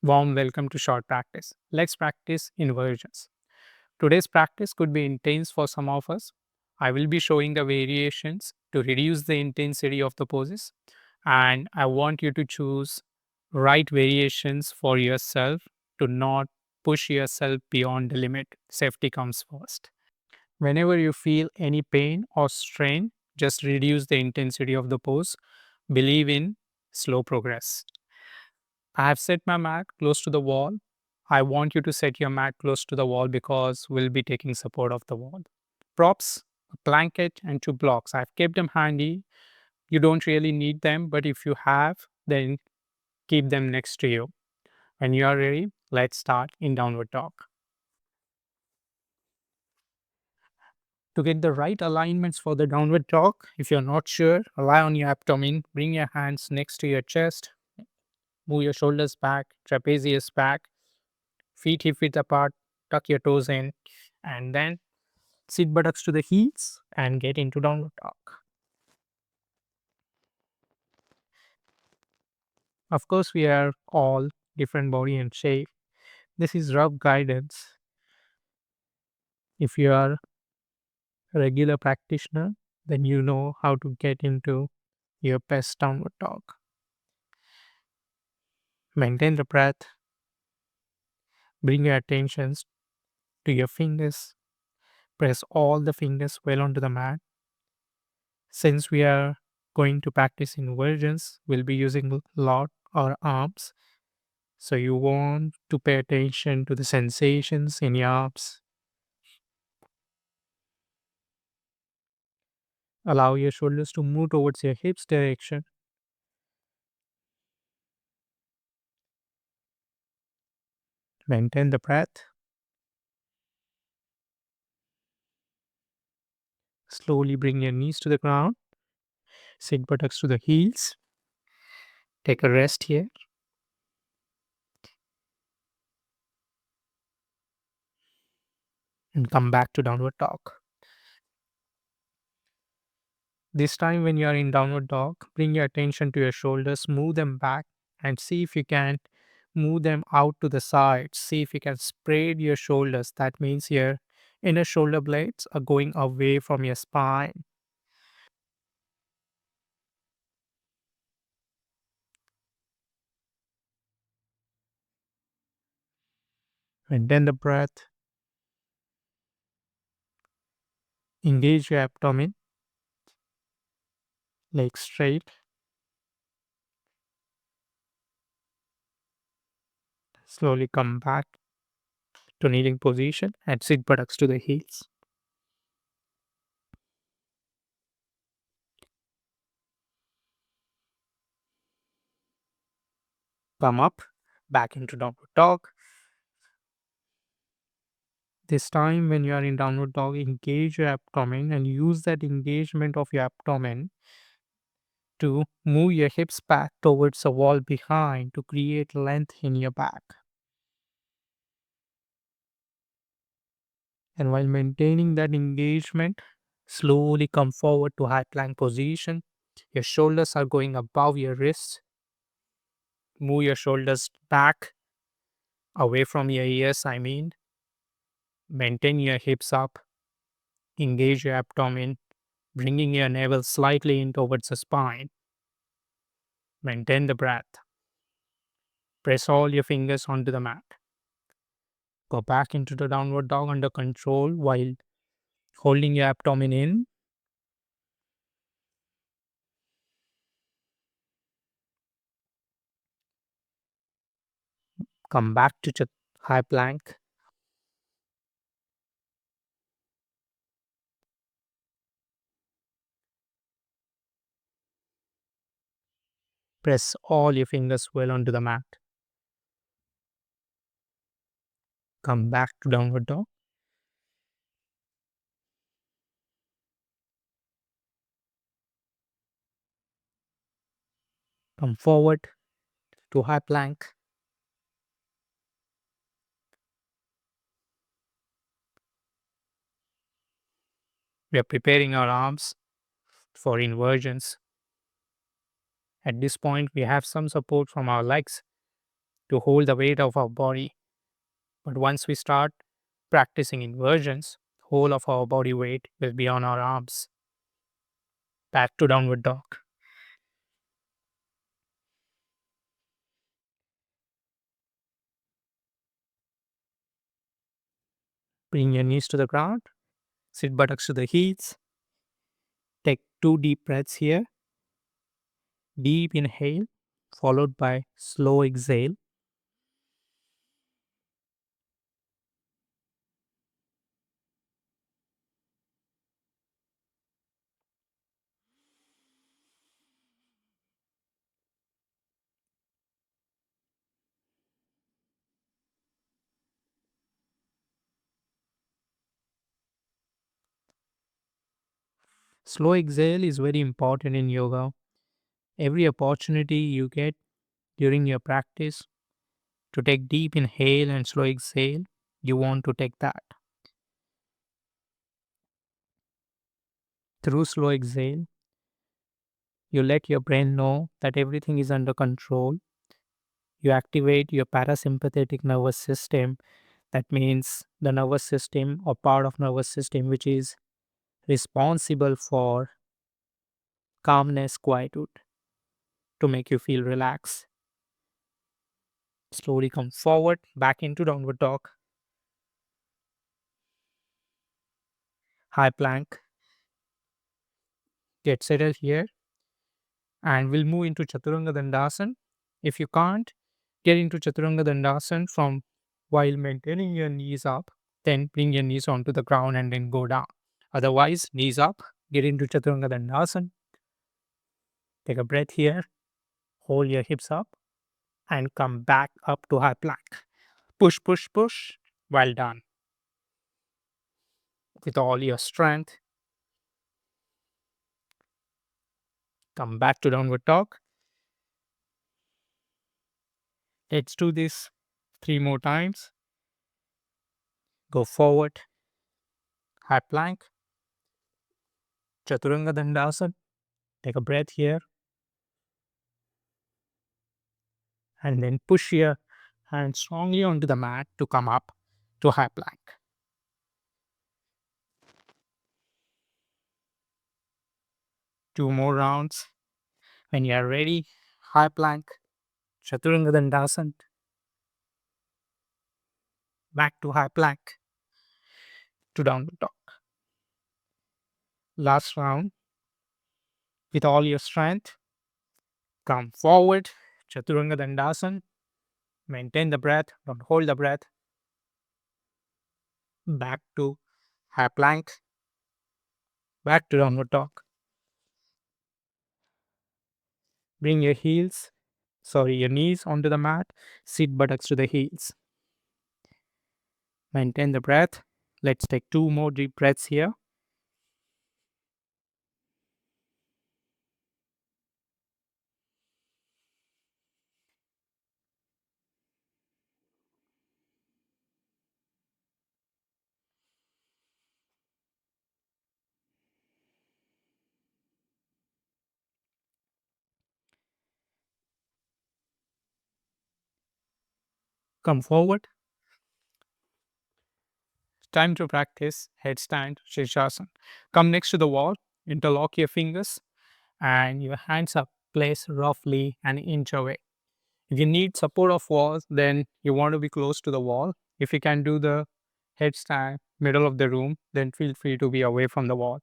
Warm welcome to short practice. Let's practice inversions. Today's practice could be intense for some of us. I will be showing the variations to reduce the intensity of the poses, and I want you to choose right variations for yourself to not push yourself beyond the limit. Safety comes first. Whenever you feel any pain or strain, just reduce the intensity of the pose. Believe in slow progress. I have set my mat close to the wall. I want you to set your mat close to the wall because we'll be taking support of the wall. Props, a blanket, and two blocks. I've kept them handy. You don't really need them, but if you have, then keep them next to you. When you are ready, let's start in downward dog. To get the right alignments for the downward dog, if you're not sure, lie on your abdomen, bring your hands next to your chest, move your shoulders back, trapezius back, feet hip width apart, tuck your toes in, and then sit buttocks to the heels and get into downward dog. Of course, we are all different body and shape. This is rough guidance. If you are a regular practitioner, then you know how to get into your best downward dog. Maintain the breath, bring your attentions to your fingers, press all the fingers well onto the mat. Since we are going to practice inversions, we'll be using a lot our arms. So you want to pay attention to the sensations in your arms. Allow your shoulders to move towards your hips direction. Maintain the breath. Slowly bring your knees to the ground. Sit buttocks to the heels. Take a rest here. And come back to downward dog. This time, when you are in downward dog, bring your attention to your shoulders, move them back, and see if you can move them out to the side. See if you can spread your shoulders. That means your inner shoulder blades are going away from your spine. Maintain the breath. Engage your abdomen, legs straight. Slowly come back to kneeling position and sit buttocks to the heels. Come up, back into downward dog. This time, when you are in downward dog, engage your abdomen and use that engagement of your abdomen to move your hips back towards the wall behind to create length in your back. And while maintaining that engagement, slowly come forward to high plank position. Your shoulders are going above your wrists. Move your shoulders back away from your ears, I mean. Maintain your hips up. Engage your abdomen, bringing your navel slightly in towards the spine. Maintain the breath. Press all your fingers onto the mat. Go back into the downward dog under control while holding your abdomen in. Come back to high plank. Press all your fingers well onto the mat. Come back to downward dog. Come forward to high plank. We are preparing our arms for inversions. At this point, we have some support from our legs. to hold the weight of our body. But once we start practicing inversions, whole of our body weight will be on our arms. Back to downward dog. Bring your knees to the ground, sit buttocks to the heels. Take 2 deep breaths here. Deep inhale, followed by slow exhale. Slow exhale is very important in yoga. Every opportunity you get during your practice to take deep inhale and slow exhale, you want to take that. Through slow exhale, you let your brain know that everything is under control. You activate your parasympathetic nervous system. That means the nervous system or part of nervous system which is responsible for calmness, quietude, to make you feel relaxed. Slowly come forward, back into downward dog, high plank. Get settled here, and we'll move into Chaturanga Dandasana. If you can't get into Chaturanga Dandasana from while maintaining your knees up, then bring your knees onto the ground and then go down. Otherwise, knees up, get into Chaturanga Dandasana. Take a breath here, hold your hips up, and come back up to high plank. Push, push, push. Well done. With all your strength, come back to downward dog. Let's do this 3 more times. Go forward, high plank, Chaturanga Dandasana. Take a breath here, and then push your hand strongly onto the mat to come up to high plank. 2 more rounds. When you are ready, high plank, Chaturanga Dandasana, back to high plank, to downward dog. Last round, with all your strength, come forward, Chaturanga Dandasana, maintain the breath, don't hold the breath, back to high plank, back to downward dog. Bring your your knees onto the mat, sit buttocks to the heels. Maintain the breath. Let's take 2 more deep breaths here. Come forward. Time to practice headstand Shirshasana. Come next to the wall, interlock your fingers, and your hands are placed roughly an inch away. If you need support of walls, then you want to be close to the wall. If you can do the headstand middle of the room, then feel free to be away from the wall.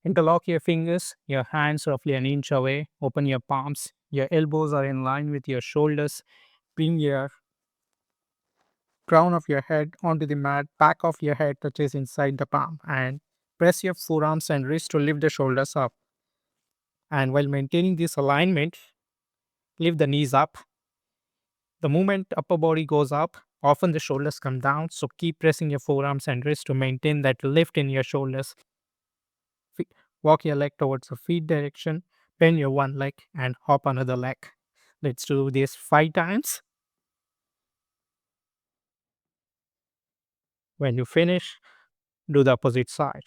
Interlock your fingers, your hands roughly an inch away. Open your palms. Your elbows are in line with your shoulders. Bring your crown of your head onto the mat, back of your head touches inside the palm, and press your forearms and wrists to lift the shoulders up. And while maintaining this alignment, lift the knees up. The moment upper body goes up, often the shoulders come down, so keep pressing your forearms and wrists to maintain that lift in your shoulders. Walk your leg towards the feet direction, bend your one leg and hop another leg. Let's do this 5 times. When you finish, do the opposite side.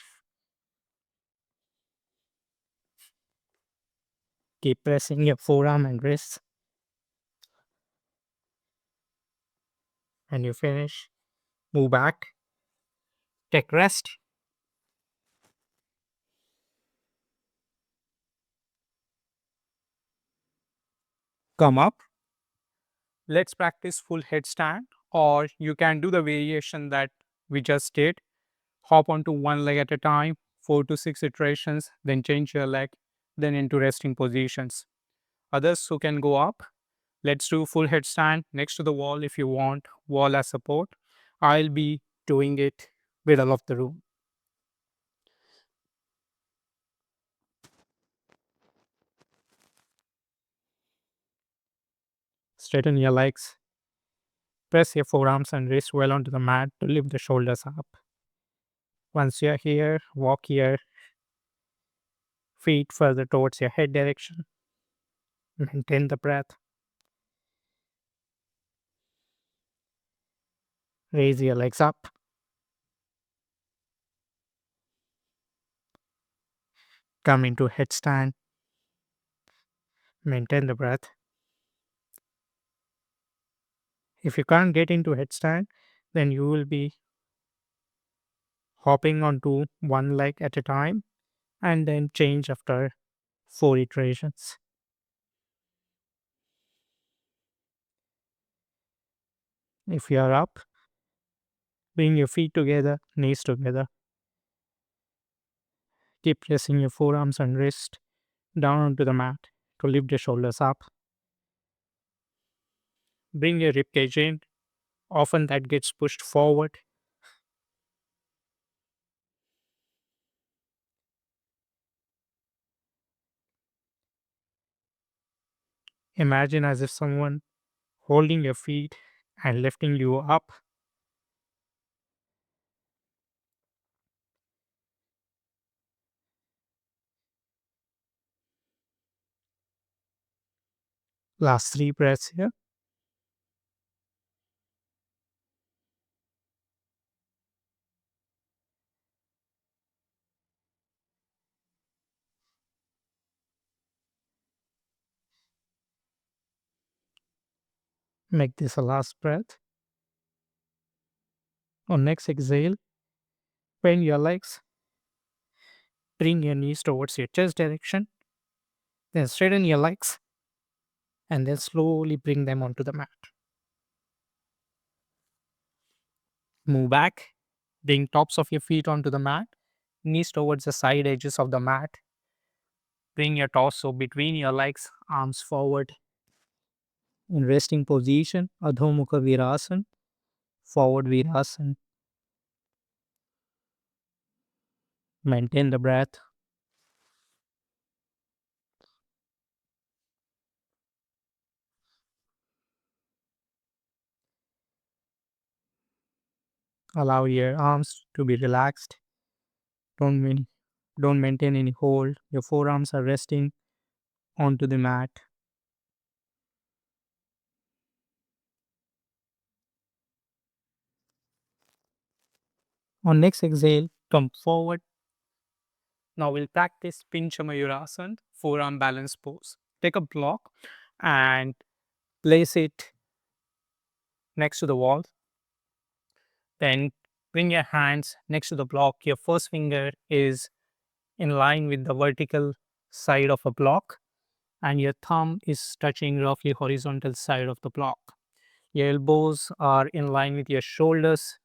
Keep pressing your forearm and wrists. When you finish, move back, take rest, come up. Let's practice full headstand, or you can do the variation that we just did. Hop onto one leg at a time, 4 to 6 iterations, then change your leg, then into resting positions. Others who can go up, let's do full headstand next to the wall if you want, wall as support. I'll be doing it middle of the room. Straighten your legs, press your forearms and wrists well onto the mat to lift the shoulders up. Once you're here, walk your feet further towards your head direction. Maintain the breath. Raise your legs up. Come into headstand. Maintain the breath. If you can't get into headstand, then you will be hopping onto one leg at a time and then change after 4 iterations. If you are up, bring your feet together, knees together. Keep pressing your forearms and wrist down onto the mat to lift the shoulders up. Bring your rib cage in. Often that gets pushed forward. Imagine as if someone holding your feet and lifting you up. Last 3 breaths here. Make this a last breath. On next exhale, bend your legs, bring your knees towards your chest direction, then straighten your legs and then slowly bring them onto the mat. Move back, bring tops of your feet onto the mat, knees towards the side edges of the mat. Bring your torso between your legs, arms forward. In resting position, Adho Mukha Virasana, forward Virasana. Maintain the breath. Allow your arms to be relaxed. Don't, don't maintain any hold. Your forearms are resting onto the mat. On next exhale, come forward. Now we'll practice Pincha Mayurasana, forearm balance pose. Take a block and place it next to the wall. Then bring your hands next to the block. Your first finger is in line with the vertical side of a block and your thumb is touching roughly horizontal side of the block. Your elbows are in line with your shoulders.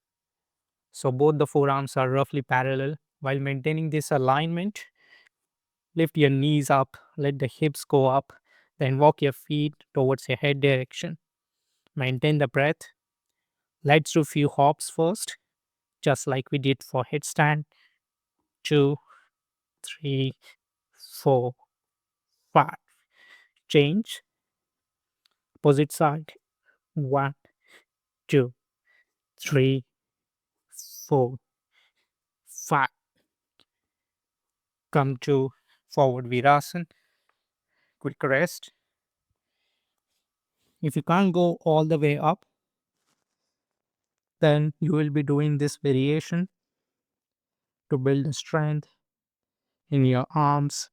So both the forearms are roughly parallel. While maintaining this alignment, lift your knees up, let the hips go up, then walk your feet towards your head direction. Maintain the breath. Let's do few hops first, just like we did for headstand. 2, 3, 4, 5. Change. Opposite side. 1, 2, 3, 4, 5. Come to forward Virasana. Quick rest. If you can't go all the way up, then you will be doing this variation to build the strength in your arms.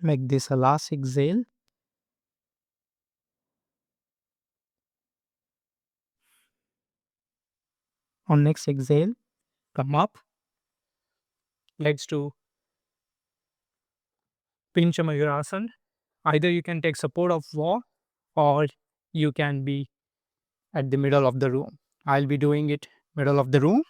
Make this a last exhale. On next exhale, come up. Let's do Pincha Mayurasana. Either you can take support of wall or you can be at the middle of the room. I'll be doing it middle of the room.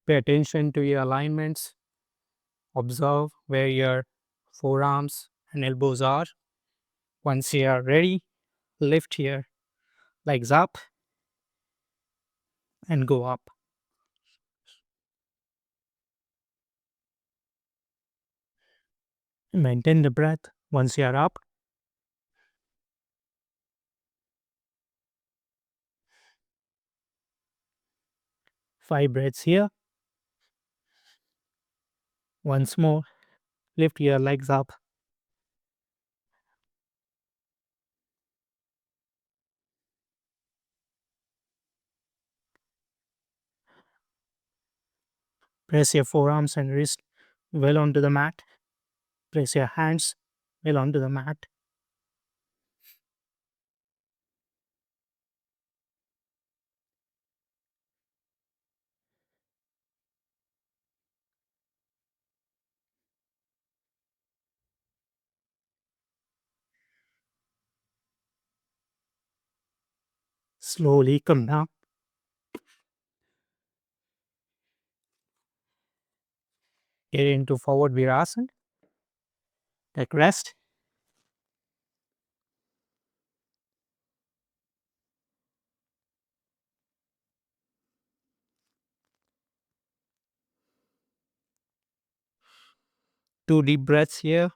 Pay attention to your alignments. Observe where your forearms and elbows are. Once you are ready, lift your legs up and go up. Maintain the breath once you are up. 5 breaths here. Once more, lift your legs up. Press your forearms and wrist well onto the mat. Press your hands well onto the mat. Slowly come down. Get into forward virasana. Take rest. Two deep breaths here.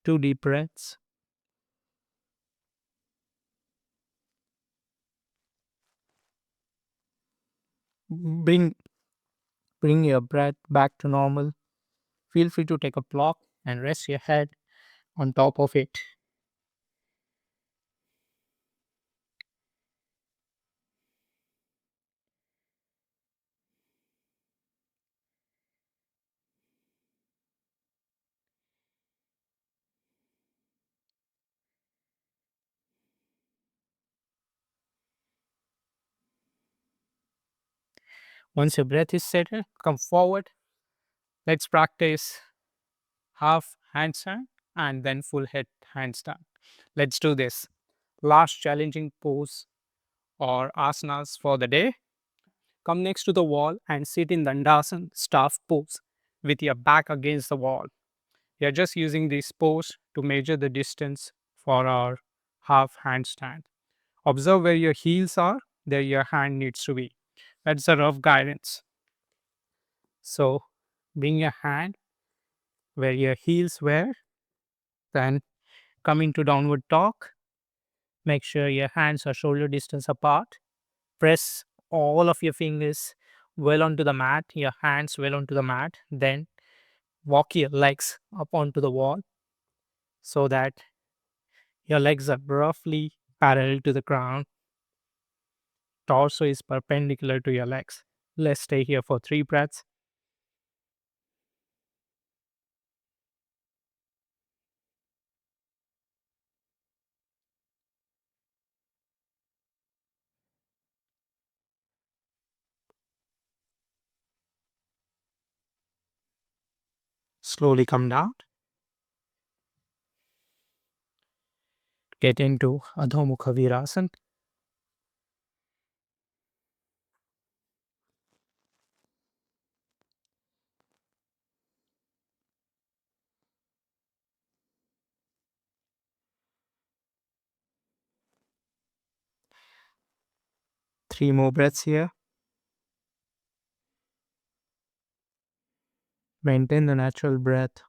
Two deep breaths. Bring your breath back to normal. Feel free to take a block and rest your head on top of it. Once your breath is settled, come forward. Let's practice half handstand and then full head handstand. Let's do this. Last challenging pose or asanas for the day. Come next to the wall and sit in Dandasana staff pose with your back against the wall. We are just using this pose to measure the distance for our half handstand. Observe where your heels are, there your hand needs to be. That's a rough guidance. So bring your hand where your heels were, then come into downward dog. Make sure your hands are shoulder distance apart. Press all of your fingers well onto the mat, your hands well onto the mat. Then walk your legs up onto the wall so that your legs are roughly parallel to the ground. Torso is perpendicular to your legs. Let's stay here for 3 breaths. Slowly come down. Get into Adho Mukha Svanasana. Three more breaths here. Maintain the natural breath.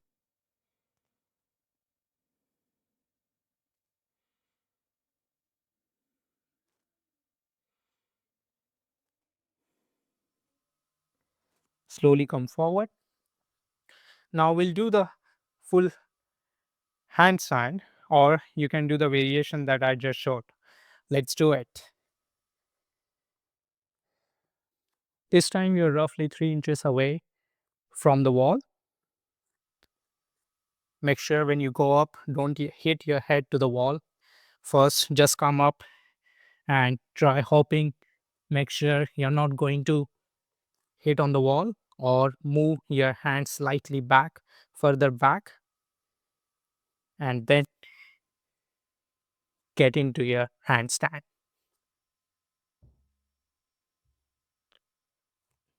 Slowly come forward. Now we'll do the full handstand, or you can do the variation that I just showed. Let's do it. This time you're roughly 3 inches away from the wall. Make sure when you go up, don't hit your head to the wall. First, just come up and try hopping. Make sure you're not going to hit on the wall, or move your hands slightly back, further back, and then get into your handstand.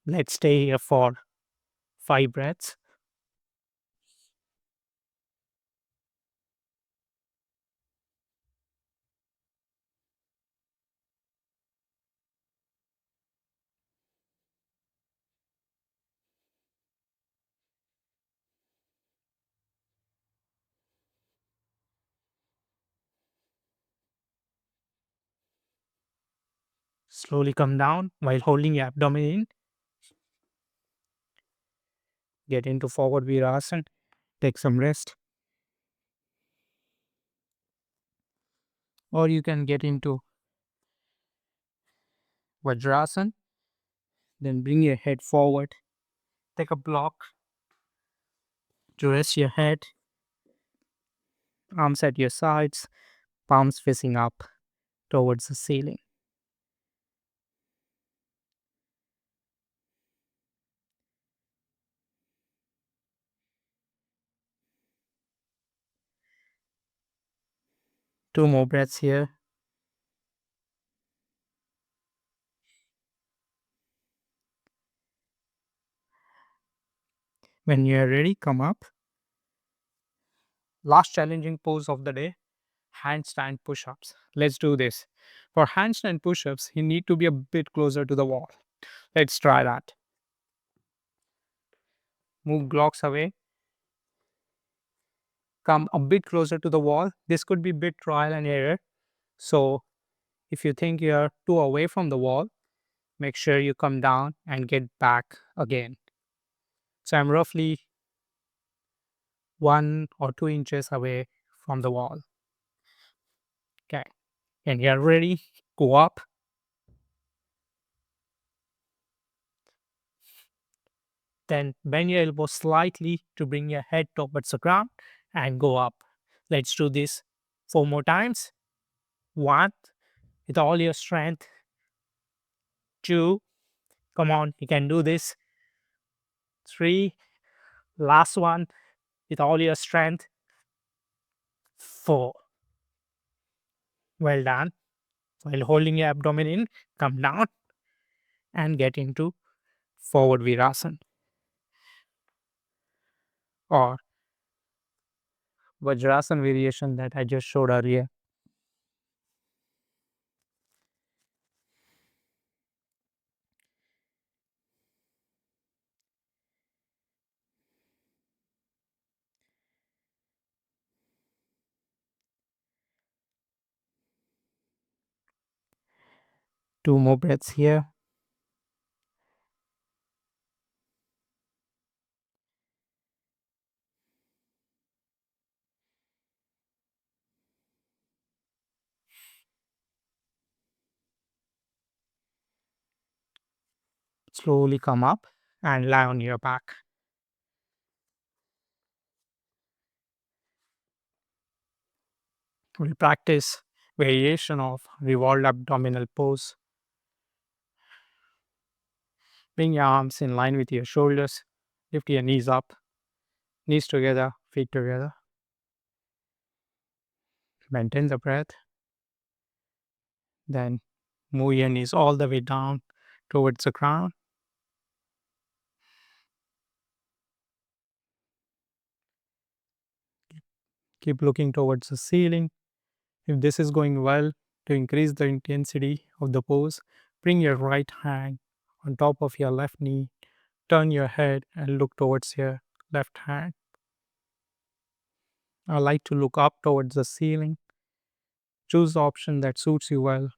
Let's stay here for 5 breaths. Slowly come down while holding your abdomen in. Get into forward virasana. Take some rest. Or you can get into Vajrasana. Then bring your head forward. Take a block to rest your head. Arms at your sides. Palms facing up towards the ceiling. Two more breaths here. When you are ready, come up. Last challenging pose of the day, handstand push-ups. Let's do this. For handstand push-ups, you need to be a bit closer to the wall. Let's try that. Move blocks away. Come a bit closer to the wall. This could be bit trial and error. So if you think you're too away from the wall, make sure you come down and get back again. So I'm roughly 1 or 2 inches away from the wall. Okay. And you're ready. Go up. Then bend your elbow slightly to bring your head towards the ground and go up. Let's do this 4 more times. 1, with all your strength. 2, come on, you can do this. 3, last one, with all your strength. 4, well done. While holding your abdomen in, come down and get into forward virasana or Vajrasana variation that I just showed earlier. Two more breaths here. Slowly come up and lie on your back. We'll practice variation of revolved abdominal pose. Bring your arms in line with your shoulders. Lift your knees up, knees together, feet together. Maintain the breath. Then move your knees all the way down towards the ground. Keep looking towards the ceiling. If this is going well, to increase the intensity of the pose, bring your right hand on top of your left knee. Turn your head and look towards your left hand. I like to look up towards the ceiling. Choose the option that suits you well.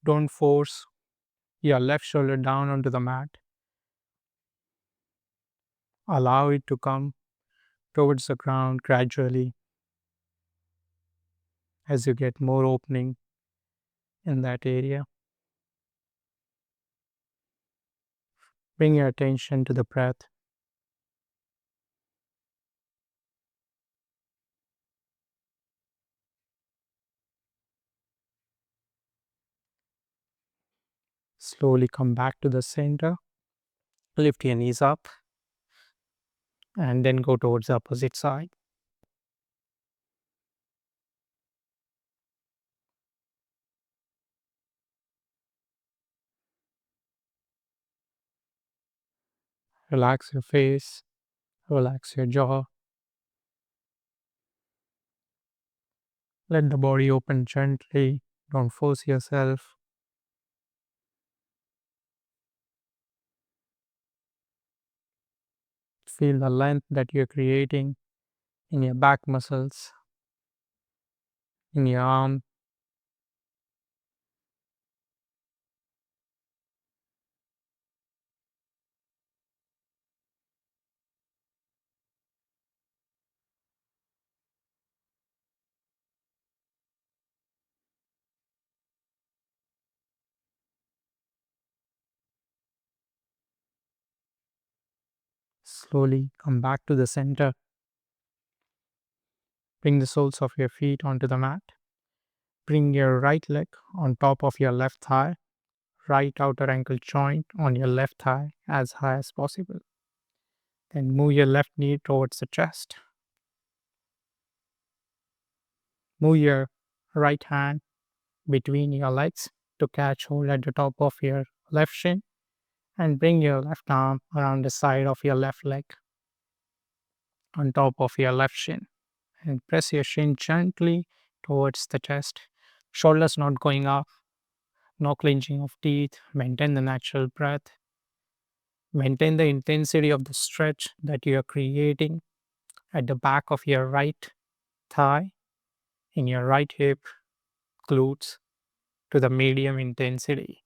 Don't force your left shoulder down onto the mat. Allow it to come towards the ground gradually as you get more opening in that area. Bring your attention to the breath. Slowly come back to the center. Lift your knees up and then go towards the opposite side. Relax your face, relax your jaw. Let the body open gently. Don't force yourself. Feel the length that you're creating in your back muscles, in your arm. Slowly come back to the center. Bring the soles of your feet onto the mat. Bring your right leg on top of your left thigh, right outer ankle joint on your left thigh as high as possible. Then move your left knee towards the chest. Move your right hand between your legs to catch hold at the top of your left shin and bring your left arm around the side of your left leg on top of your left shin and press your shin gently towards the chest. Shoulders not going up, no clenching of teeth. Maintain the natural breath. Maintain the intensity of the stretch that you are creating at the back of your right thigh, in your right hip, glutes to the medium intensity.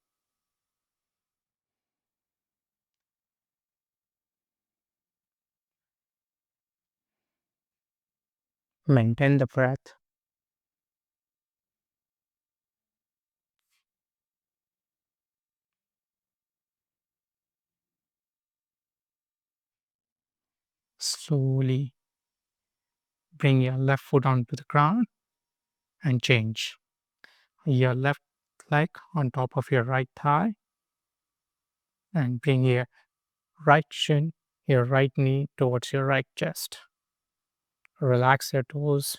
Maintain the breath. Slowly bring your left foot onto the ground and change. Your left leg on top of your right thigh and bring your right shin, your right knee towards your right chest. Relax your toes.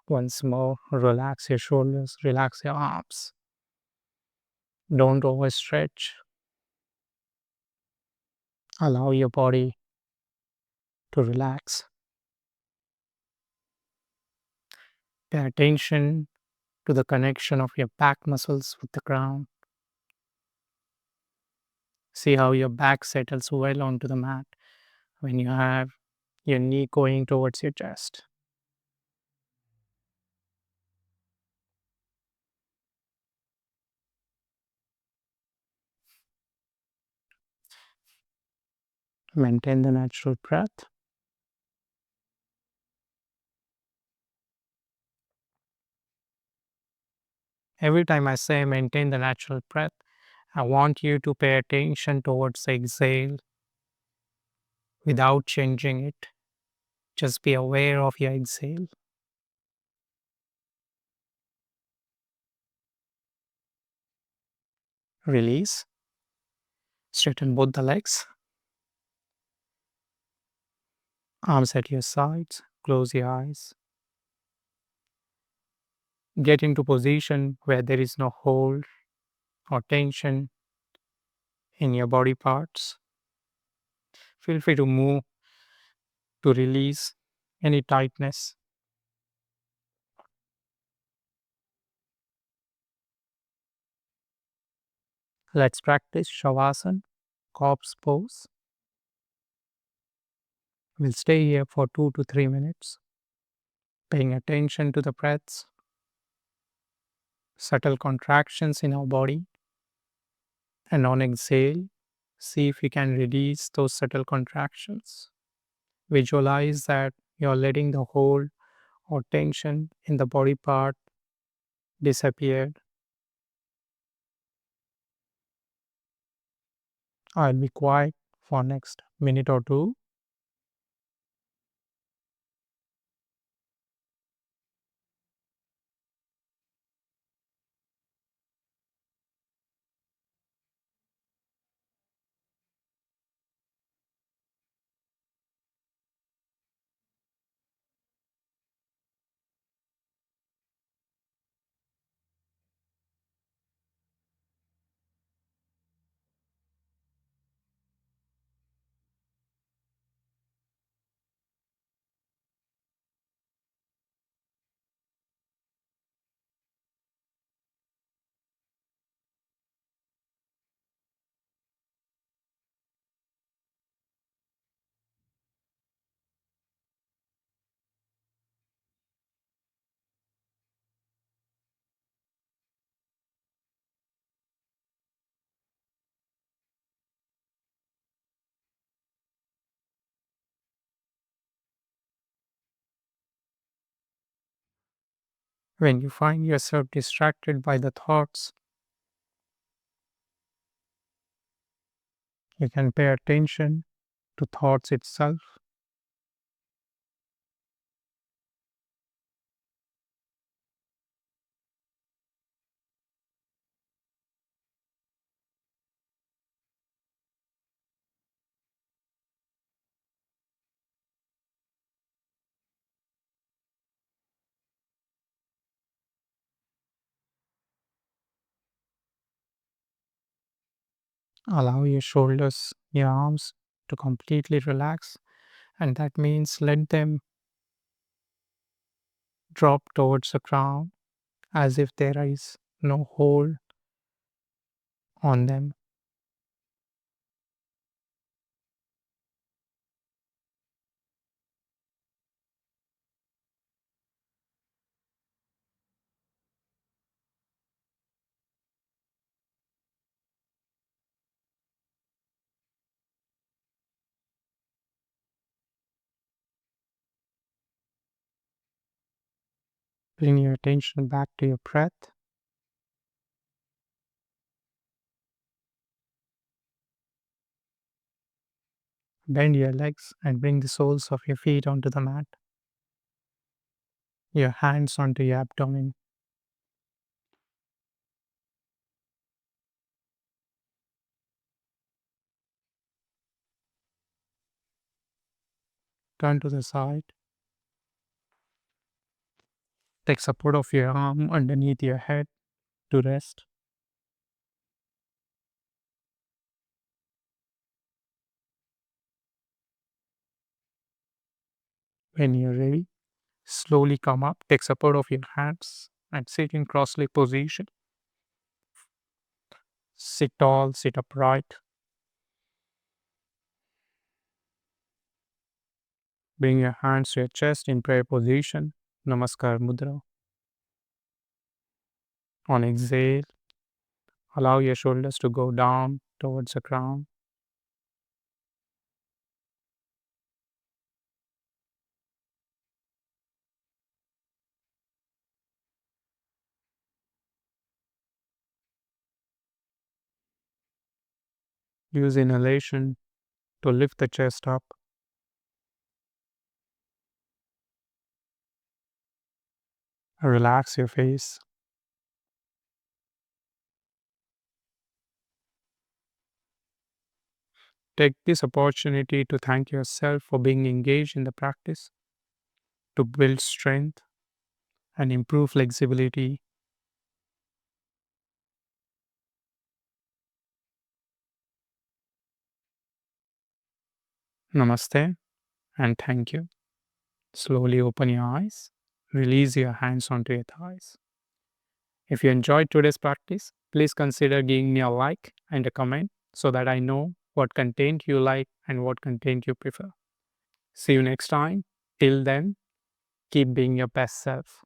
Once more, relax your shoulders, relax your arms. Don't overstretch. Allow your body to relax. Pay attention to the connection of your back muscles with the ground. See how your back settles well onto the mat when you have your knee going towards your chest. Maintain the natural breath. Every time I say maintain the natural breath, I want you to pay attention towards the exhale without changing it. Just be aware of your exhale. Release. Straighten both the legs. Arms at your sides. Close your eyes. Get into position where there is no hold or tension in your body parts. Feel free to move to release any tightness. Let's practice Shavasana, corpse pose. We'll stay here for 2 to 3 minutes, paying attention to the breaths, subtle contractions in our body, and on exhale, see if you can release those subtle contractions. Visualize that you're letting the hold or tension in the body part disappeared. I'll be quiet for next minute or two. When you find yourself distracted by the thoughts, you can pay attention to thoughts itself. Allow your shoulders, your arms to completely relax, and that means let them drop towards the ground as if there is no hold on them. Bring your attention back to your breath. Bend your legs and bring the soles of your feet onto the mat. Your hands onto your abdomen. Turn to the side. Take support of your arm underneath your head to rest. When you're ready, slowly come up. Take support of your hands and sit in cross leg position. Sit tall, sit upright. Bring your hands to your chest in prayer position. Namaskar Mudra. On exhale, allow your shoulders to go down towards the ground. Use inhalation to lift the chest up. Relax your face. Take this opportunity to thank yourself for being engaged in the practice, to build strength and improve flexibility. Namaste and thank you. Slowly open your eyes. Release your hands onto your thighs. If you enjoyed today's practice, please consider giving me a like and a comment so that I know what content you like and what content you prefer. See you next time. Till then, keep being your best self.